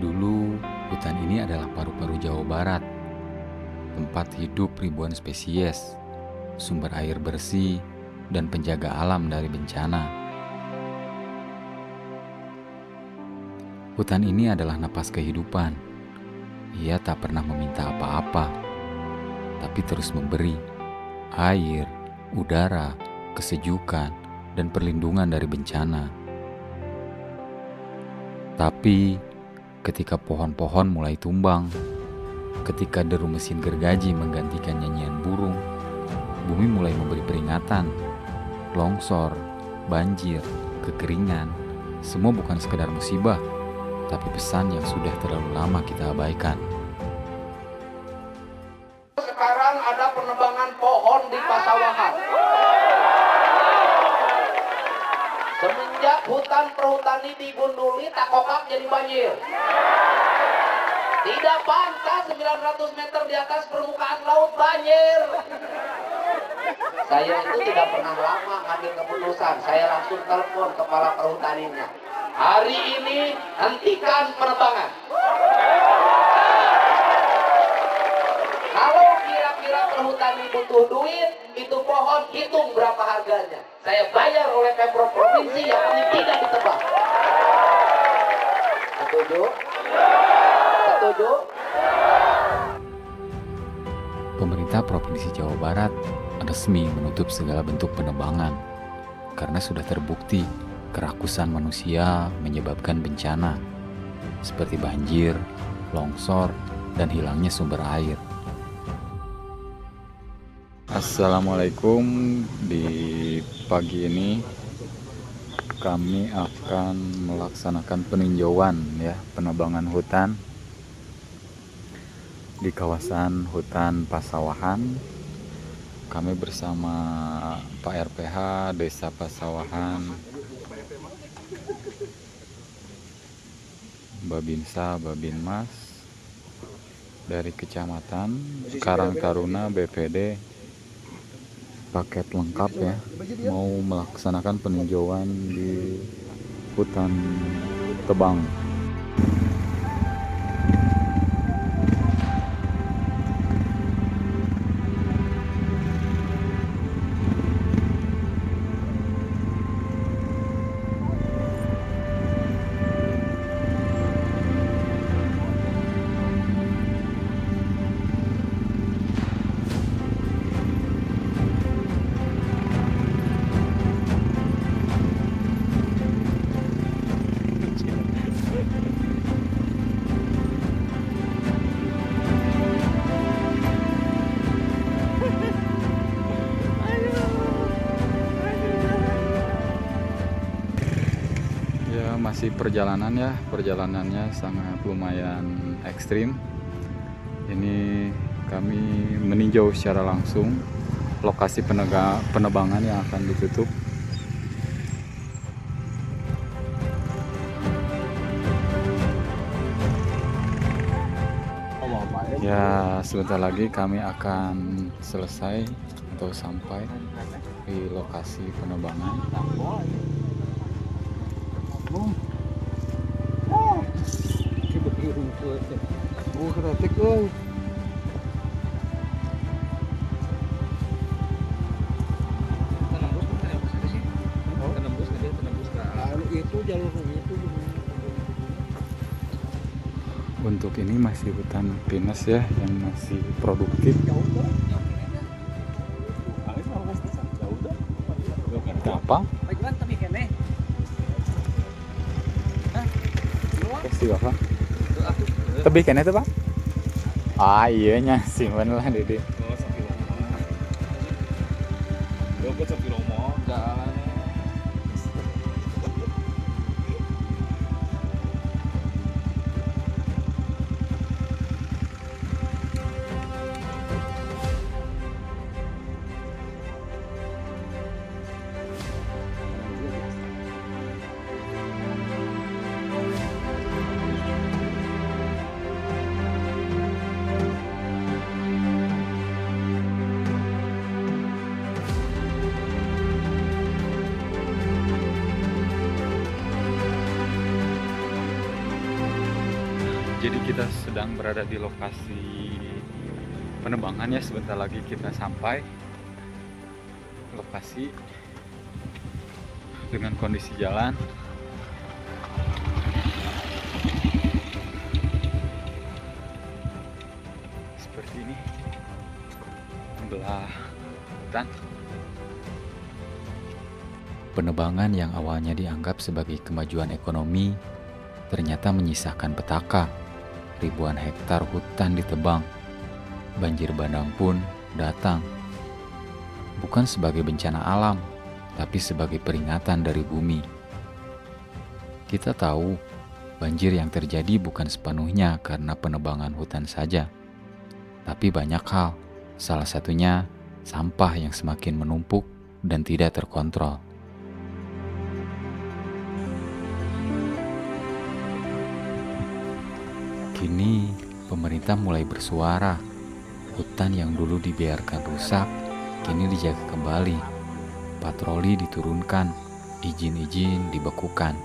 Dulu, hutan ini adalah paru-paru Jawa Barat, tempat hidup ribuan spesies, sumber air bersih, dan penjaga alam dari bencana. Hutan ini adalah napas kehidupan. Ia tak pernah meminta apa-apa, tapi terus memberi air, udara, kesejukan, dan perlindungan dari bencana. Tapi, ketika pohon-pohon mulai tumbang, ketika deru mesin gergaji menggantikan nyanyian burung, bumi mulai memberi peringatan. Longsor, banjir, kekeringan, semua bukan sekedar musibah, tapi pesan yang sudah terlalu lama kita abaikan. Sekarang ada penebangan pohon di pasawahan. Semenjak hutan perhutani digunduli, tak kokak jadi banjir. Tidak pantas 900 meter di atas permukaan laut banjir. Saya itu tidak pernah lama ngambil keputusan. Saya langsung telepon kepala perhutaninya. Hari ini hentikan penebangan. Kalau kira-kira perhutani butuh duit, itu pohon hitung berapa harganya. Saya bayar oleh Pemprov Provinsi, yang penting tidak ditebang. Setuju? Setuju? Pemerintah Provinsi Jawa Barat resmi menutup segala bentuk penebangan karena sudah terbukti kerakusan manusia menyebabkan bencana seperti banjir, longsor, dan hilangnya sumber air. Assalamualaikum. Di pagi ini kami akan melaksanakan peninjauan penebangan hutan di kawasan hutan Pasawahan. Kami bersama Pak RPH Desa Pasawahan, Babinsa, Babinmas dari Kecamatan Karang Taruna BPD, paket lengkap mau melaksanakan peninjauan di hutan tebang. Masih perjalanannya sangat lumayan ekstrim. Ini kami meninjau secara langsung lokasi penebangan yang akan ditutup. Ya, sebentar lagi kami akan selesai atau sampai di lokasi penebangan. Untuk ini masih hutan pinus yang masih produktif. Apa? Pasti Bapak. Tebih kene tuh Pak? Ah iya nya simpen lah Dede. Jadi kita sedang berada di lokasi penebangan ya, sebentar lagi kita sampai lokasi dengan kondisi jalan seperti ini, membelah hutan. Penebangan yang awalnya dianggap sebagai kemajuan ekonomi ternyata menyisakan petaka. Ribuan hektar hutan ditebang. Banjir bandang pun datang. Bukan sebagai bencana alam, tapi sebagai peringatan dari bumi. Kita tahu banjir yang terjadi bukan sepenuhnya karena penebangan hutan saja, tapi banyak hal. Salah satunya sampah yang semakin menumpuk dan tidak terkontrol. Kini pemerintah mulai bersuara. Hutan yang dulu dibiarkan rusak kini dijaga kembali. Patroli diturunkan, izin-izin dibekukan.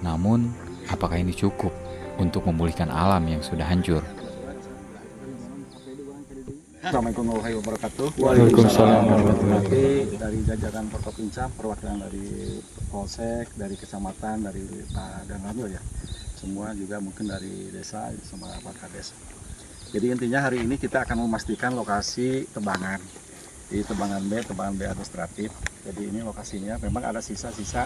Namun, apakah ini cukup untuk memulihkan alam yang sudah hancur? Assalamualaikum warahmatullahi wabarakatuh. Waalaikumsalam warahmatullahi wabarakatuh. Dari jajaran Forkopimda, perwakilan dari Polsek, dari kecamatan, dari Pak Danramil ya. Semua juga mungkin dari desa sama Pak Kades. Jadi intinya hari ini kita akan memastikan lokasi tebangan. Di tebangan B administratif. Jadi ini lokasinya memang ada sisa-sisa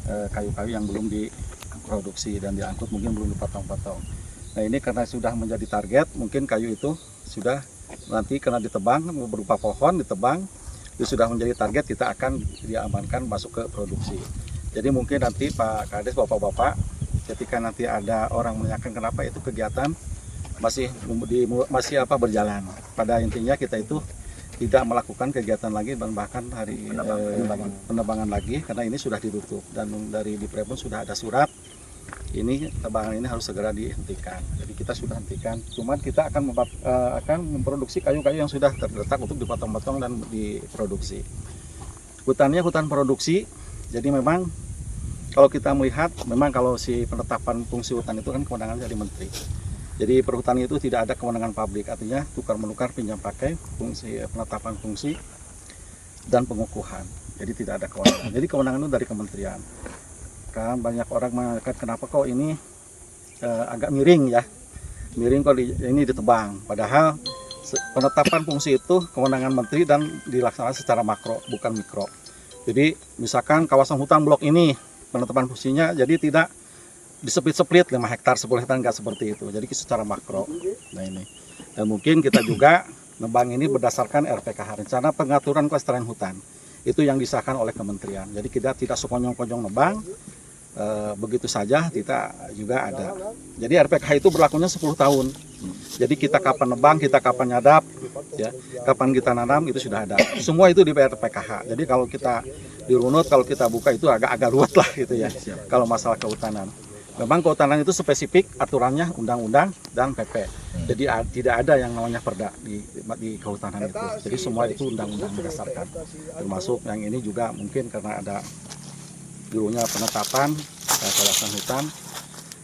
kayu-kayu yang belum diproduksi dan diangkut, mungkin belum dipotong-potong. Nah ini karena sudah menjadi target, mungkin kayu itu sudah nanti karena ditebang berupa pohon ditebang, itu sudah menjadi target, kita akan diamankan masuk ke produksi. Jadi mungkin nanti Pak Kades, Bapak-bapak, ketika nanti ada orang menanyakan kenapa itu kegiatan masih berjalan. Pada intinya kita itu tidak melakukan kegiatan lagi dan bahkan hari penebangan lagi karena ini sudah ditutup dan dari Diprem pun sudah ada surat. Ini tebangan ini harus segera dihentikan. Jadi kita sudah hentikan. Cuman kita akan memproduksi kayu-kayu yang sudah terletak untuk dipotong-potong dan diproduksi. Hutannya hutan produksi. Jadi memang kalau kita melihat, memang kalau si penetapan fungsi hutan itu kan kewenangan dari menteri. Jadi perhutani itu tidak ada kewenangan publik, artinya tukar menukar pinjam pakai, fungsi penetapan fungsi dan pengukuhan. Jadi tidak ada kewenangan. Jadi kewenangan itu dari kementerian. Kan banyak orang mengatakan kenapa kok ini agak miring ya, miring kok ini ditebang. Padahal penetapan fungsi itu kewenangan menteri dan dilaksanakan secara makro bukan mikro. Jadi misalkan kawasan hutan blok ini penetapan fungsinya jadi tidak diseplit-seplit 5 hektar 10 hektar, nggak seperti itu. Jadi secara makro. Nah ini. Dan mungkin kita juga nebang ini berdasarkan RPKH, rencana pengaturan kelestarian hutan. Itu yang disahkan oleh kementerian. Jadi kita tidak sekonyong-konyong nebang begitu saja, kita juga ada. Jadi RPKH itu berlakunya 10 tahun. Jadi kita kapan nebang, kita kapan nyadap, ya, kapan kita nanam itu sudah ada. Semua itu di RPKH. Jadi kalau kita dirunut, kalau kita buka itu agak ruwet lah gitu ya. Kalau masalah kehutanan. Memang kehutanan itu spesifik aturannya undang-undang dan PP. Jadi tidak ada yang namanya perda di kehutanan itu. Jadi semua itu undang-undang berdasarkan. Termasuk yang ini juga mungkin karena ada dulunya penetapan kawasan hutan,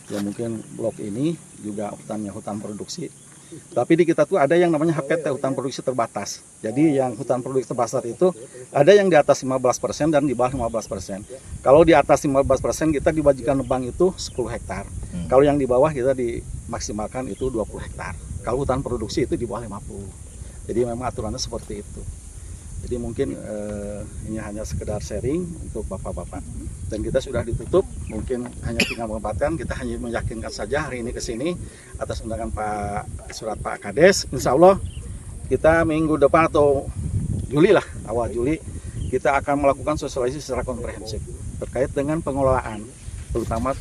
ya mungkin blok ini juga hutannya hutan produksi. Tapi di kita tuh ada yang namanya HPT, hutan produksi terbatas. Jadi yang hutan produksi terbatas itu ada yang di atas 15% dan di bawah 15%. Kalau di atas 15% kita diwajibkan nebang itu 10 hektar. Kalau yang di bawah kita dimaksimalkan itu 20 hektar. Kalau hutan produksi itu di bawah 50. Jadi memang aturannya seperti itu. Jadi mungkin ini hanya sekedar sharing untuk bapak-bapak. Dan kita sudah ditutup, mungkin hanya tinggal menempatkan, kita hanya meyakinkan saja hari ini ke sini atas undangan surat Pak Kades. Insya Allah kita minggu depan atau Juli lah, awal Juli, kita akan melakukan sosialisasi secara komprehensif terkait dengan pengelolaan, terutama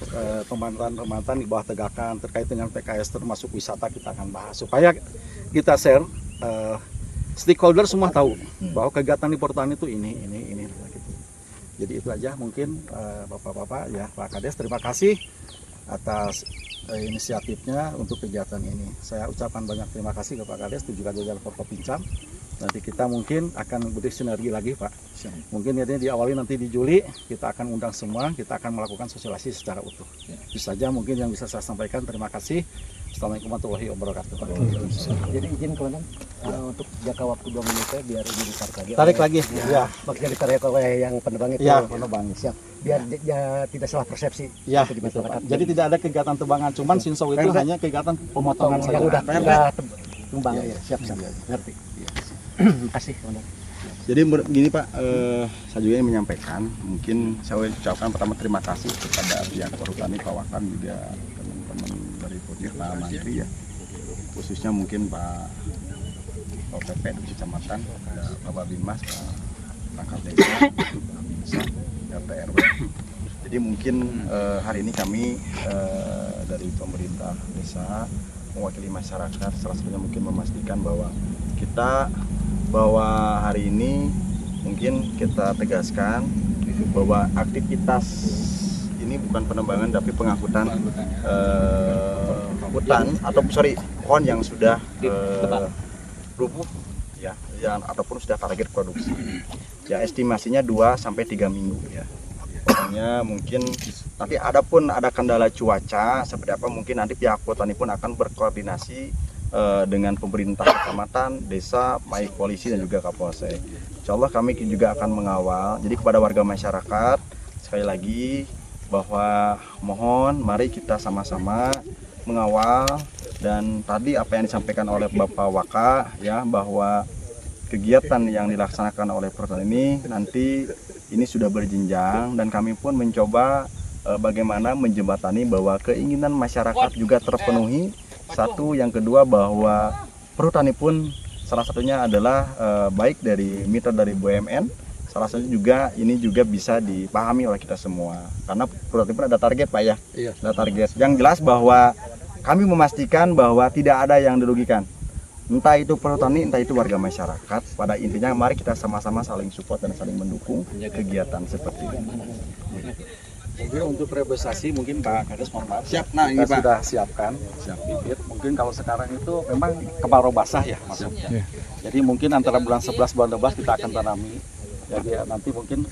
pemantauan di bawah tegakan terkait dengan PKS termasuk wisata kita akan bahas supaya kita share. Stakeholder semua tahu bahwa kegiatan di perhutani itu ini gitu. Jadi itu aja mungkin bapak-bapak ya Pak Kades, terima kasih atas inisiatifnya untuk kegiatan ini. Saya ucapkan banyak terima kasih ke Pak Kades dan juga jajaran Forkopimda Nanti kita mungkin akan bersinergi lagi Pak. Mungkin ini diawali nanti di Juli, kita akan undang semua, kita akan melakukan sosialisasi secara utuh. Itu saja mungkin yang bisa saya sampaikan. Terima kasih. Assalamualaikum warahmatullahi wabarakatuh. Jadi izin komandan untuk jangka waktu 2 menit ya, biar ini ditarik lagi. Tarik lagi. Ya, Maksudnya ditarik oleh yang penerbang itu. ya, penerbang. Siap. Biar tidak salah persepsi. Ya, di betul, masyarakat. Pak. Jadi tidak ada kegiatan tebangan, cuman sinsau itu hanya kegiatan pemotongan saja. yang udah tumbang Ya, ya. Siap. Ngerti. Terima kasih komandan. Jadi begini Pak, saya juga ingin menyampaikan, mungkin saya ucapkan pertama terima kasih kepada pihak Perhutani, Pak Wakan, juga teman-teman dari Pak Mantri ya, khususnya mungkin Pak PP di Kecamatan, ada Bapak Bimas, Pak Rangkap Desa, RT RW. Jadi mungkin hari ini kami dari pemerintah desa mewakili masyarakat, salah satunya mungkin memastikan bahwa hari ini mungkin kita tegaskan bahwa aktivitas ini bukan penebangan tapi pengangkutan pohon yang sudah rubuh ya, ataupun sudah target produksi. Ya estimasinya 2 sampai 3 minggu ya. Pokoknya mungkin nanti ada kendala cuaca seperti apa, mungkin nanti pihak Perhutani pun akan berkoordinasi dengan pemerintah kecamatan, desa, baik polisi dan juga Kapolsek. Insya Allah kami juga akan mengawal. Jadi kepada warga masyarakat sekali lagi bahwa mohon mari kita sama-sama mengawal, dan tadi apa yang disampaikan oleh Bapak Waka ya, bahwa kegiatan yang dilaksanakan oleh Perhutani ini nanti ini sudah berjenjang, dan kami pun mencoba bagaimana menjembatani bahwa keinginan masyarakat juga terpenuhi. Satu, yang kedua bahwa Perhutani pun salah satunya adalah baik dari mitra dari BUMN, salah satunya juga ini juga bisa dipahami oleh kita semua, karena Perhutani pun ada target Pak ya, ada target. Yang jelas bahwa kami memastikan bahwa tidak ada yang dirugikan, entah itu Perhutani, entah itu warga masyarakat. Pada intinya mari kita sama-sama saling support dan saling mendukung kegiatan seperti ini. Mungkin untuk reboisasi mungkin Pak Kades mohon maaf. Siap, nah ini Kita Pak. sudah siapkan bibit. Mungkin kalau sekarang itu memang kemarau basah ya maksudnya. Jadi mungkin antara bulan 11 bulan 12 kita akan tanami. Jadi nanti mungkin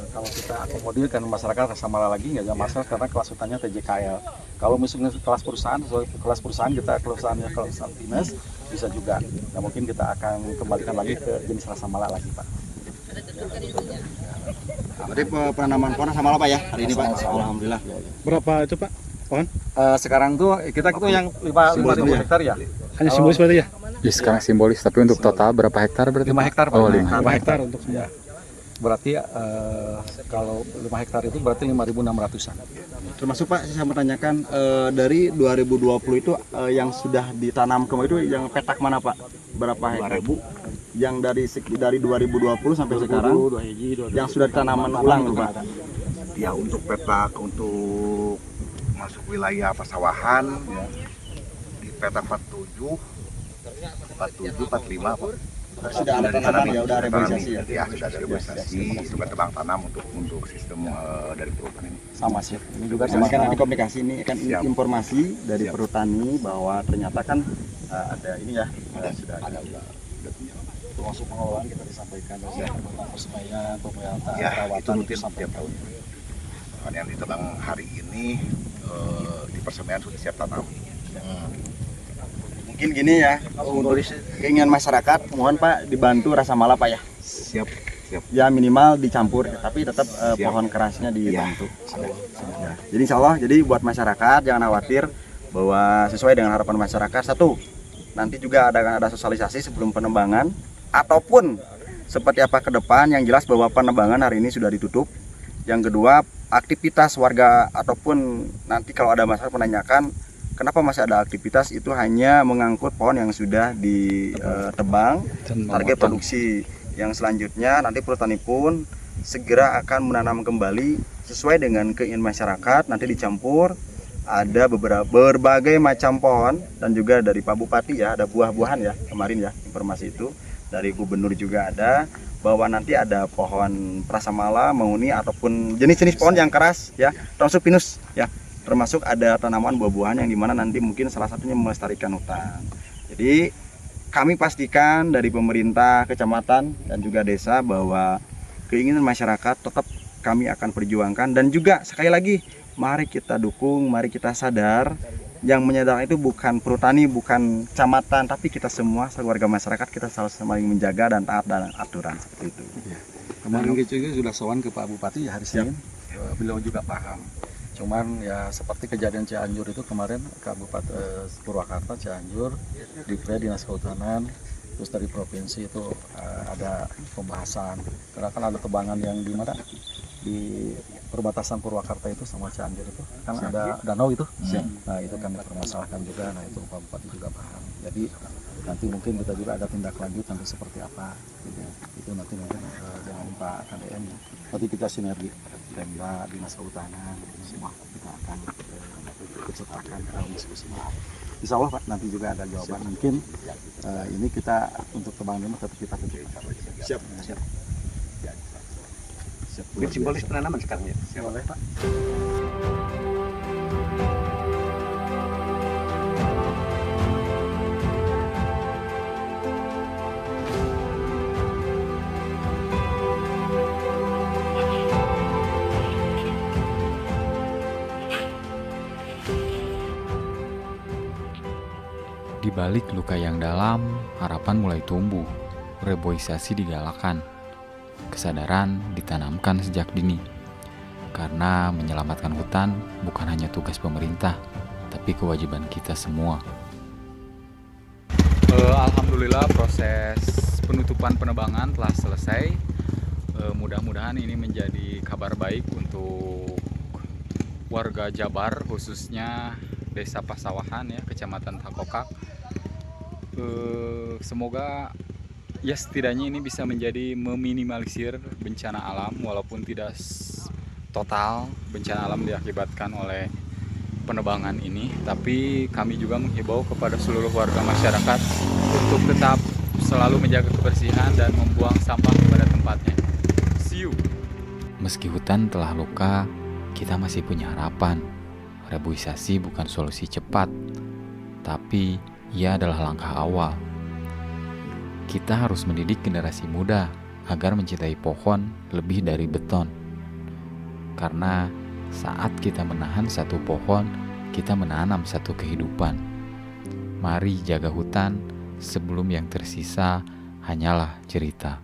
kalau kita akomodir kan masyarakat rasa malah lagi nggak ada masalah, karena kelas hutannya TJKL. Kalau misalnya kelas perusahaan kita keluasannya kelas dinas bisa juga. Nah mungkin kita akan kembalikan lagi ke jenis rasa malah lagi Pak. Berarti penanaman pohon sama Pak ya hari ini Pak. Alhamdulillah. Berapa itu Pak pohon? Sekarang tuh kita itu yang 5.000 hektar ya. Hanya simbolis berarti ya? Ya sekarang simbolis, tapi untuk total berapa hektar berarti? 5 hektar Pak. Oh, 5 hektar untuk semua. Ya. Berarti kalau 5 hektar itu berarti 5.600-an. Termasuk Pak, saya menanyakan dari 2020 itu yang sudah ditanam kemarin itu yang petak mana Pak? Berapa hektar? Yang dari 2020 sampai sekarang yang sudah tanaman ulang Pak? Ya untuk petak untuk masuk wilayah persawahan ya, di petak 47, 45 Pak. Sudah ada tanaman ya, udah reboisasi ya? Ya sudah ada reboisasi, sudah tebang tanam untuk sistem dari Perhutani ini. Sama sih. Ini juga Ini kan nanti komunikasi ini kan Siap. informasi dari Siap. Perhutani bahwa ternyata kan ada ini ya, sudah ada. termasuk pengelolaan kita disampaikan tentang persemayan, pemeliharataan, Ya itu perawatan rutin sampai setiap tahun. Kan yang ditebang hari ini di persemaian sudah siap tanam. Mungkin gini ya, untuk keinginan masyarakat, mohon Pak dibantu rasa malah Pak ya. Siap. Ya minimal dicampur, tapi tetap pohon kerasnya dibantu. Ya. Jadi insya Allah, jadi buat masyarakat jangan khawatir bahwa sesuai dengan harapan masyarakat. Satu, nanti juga ada sosialisasi sebelum penebangan, ataupun seperti apa ke depan. Yang jelas bahwa penebangan hari ini sudah ditutup. Yang kedua, aktivitas warga ataupun nanti kalau ada masyarakat menanyakan kenapa masih ada aktivitas, itu hanya mengangkut pohon yang sudah ditebang, target produksi. Yang selanjutnya nanti Perhutani pun segera akan menanam kembali sesuai dengan keinginan masyarakat, nanti dicampur. Ada berbagai macam pohon, dan juga dari Pak Bupati ya, ada buah-buahan ya kemarin ya, informasi itu dari Gubernur juga ada, bahwa nanti ada pohon prasamala, mahuni, ataupun jenis-jenis pohon yang keras ya, termasuk pinus ya, termasuk ada tanaman buah-buahan yang dimana nanti mungkin salah satunya melestarikan hutan. Jadi kami pastikan dari pemerintah, kecamatan, dan juga desa bahwa keinginan masyarakat tetap kami akan perjuangkan. Dan juga sekali lagi, mari kita dukung, mari kita sadar, yang menyadar itu bukan perhutani, bukan kecamatan, tapi kita semua warga masyarakat, kita selalu saling menjaga dan taat dan aturan seperti itu. Kemarin kita juga sudah sowan ke Pak Bupati hari Senin. Beliau juga paham. Cuman ya seperti kejadian Cianjur itu kemarin, Kabupaten Purwakarta, Cianjur, di Dinas Kehutanan, terus dari provinsi itu ada pembahasan. Karena kan ada tebangan yang di mana, di perbatasan Purwakarta itu sama Cianjur itu kan ada danau itu. Nah itu kami permasalahkan juga. Nah itu Pak Bupati juga paham. Jadi nanti mungkin kita juga ada tindak lanjut nanti seperti apa gitu. Itu nanti mungkin dengan Pak KDM, nanti kita sinergi Pemda, Dinas Kehutanan, semua kita akan ikut sertakan dalam diskusi. Insya Allah Pak, nanti juga ada jawaban. Mungkin ini kita untuk Tebang Lima tetap kita tutup. Siap. Mungkin simbolis penanaman sekarang ya. Boleh Pak. Di balik luka yang dalam, harapan mulai tumbuh, reboisasi digalakan. Kesadaran ditanamkan sejak dini. Karena menyelamatkan hutan bukan hanya tugas pemerintah, tapi kewajiban kita semua. Alhamdulillah proses penutupan penebangan telah selesai. Mudah-mudahan ini menjadi kabar baik untuk warga Jabar, khususnya Desa Pasawahan ya, Kecamatan Takokak. Semoga ya setidaknya ini bisa menjadi meminimalisir bencana alam, walaupun tidak total bencana alam diakibatkan oleh penebangan ini, tapi kami juga menghimbau kepada seluruh warga masyarakat untuk tetap selalu menjaga kebersihan dan membuang sampah pada tempatnya. See you. Meski hutan telah luka, kita masih punya harapan. Reboisasi bukan solusi cepat, tapi ia adalah langkah awal. Kita harus mendidik generasi muda agar mencintai pohon lebih dari beton. Karena saat kita menahan satu pohon, kita menanam satu kehidupan. Mari jaga hutan sebelum yang tersisa hanyalah cerita.